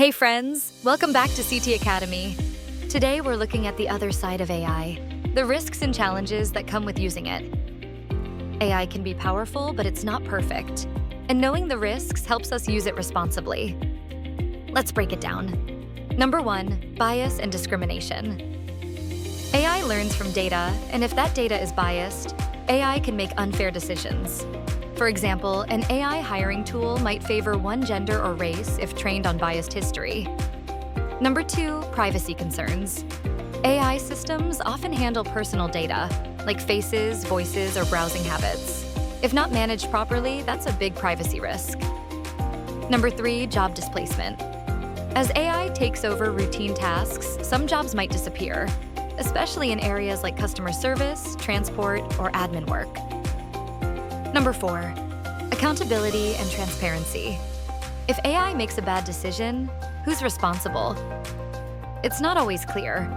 Hey friends, welcome back to CT Academy. Today we're looking at the other side of AI, the risks and challenges that come with using it. AI can be powerful, but it's not perfect. And knowing the risks helps us use it responsibly. Let's break it down. Number 1, bias and discrimination. AI learns from data, and if that data is biased, AI can make unfair decisions. For example, an AI hiring tool might favor one gender or race if trained on biased history. Number 2, privacy concerns. AI systems often handle personal data, like faces, voices, or browsing habits. If not managed properly, that's a big privacy risk. Number 3, job displacement. As AI takes over routine tasks, some jobs might disappear, especially in areas like customer service, transport, or admin work. Number 4, accountability and transparency. If AI makes a bad decision, who's responsible? It's not always clear.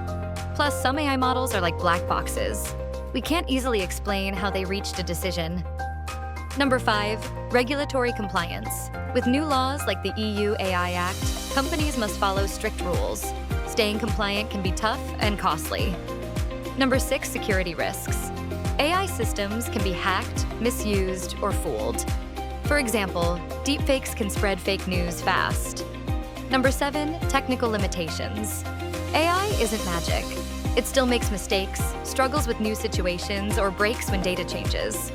Plus, some AI models are like black boxes. We can't easily explain how they reached a decision. Number 5, regulatory compliance. With new laws like the EU AI Act, companies must follow strict rules. Staying compliant can be tough and costly. Number 6, security risks. AI systems can be hacked, misused, or fooled. For example, deepfakes can spread fake news fast. Number 7, technical limitations. AI isn't magic. It still makes mistakes, struggles with new situations, or breaks when data changes.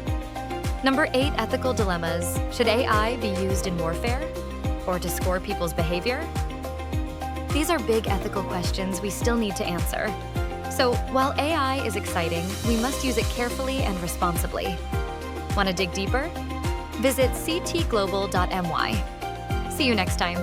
Number 8, ethical dilemmas. Should AI be used in warfare? Or to score people's behavior? These are big ethical questions we still need to answer. So, while AI is exciting, we must use it carefully and responsibly. Want to dig deeper? Visit ctglobal.my. See you next time.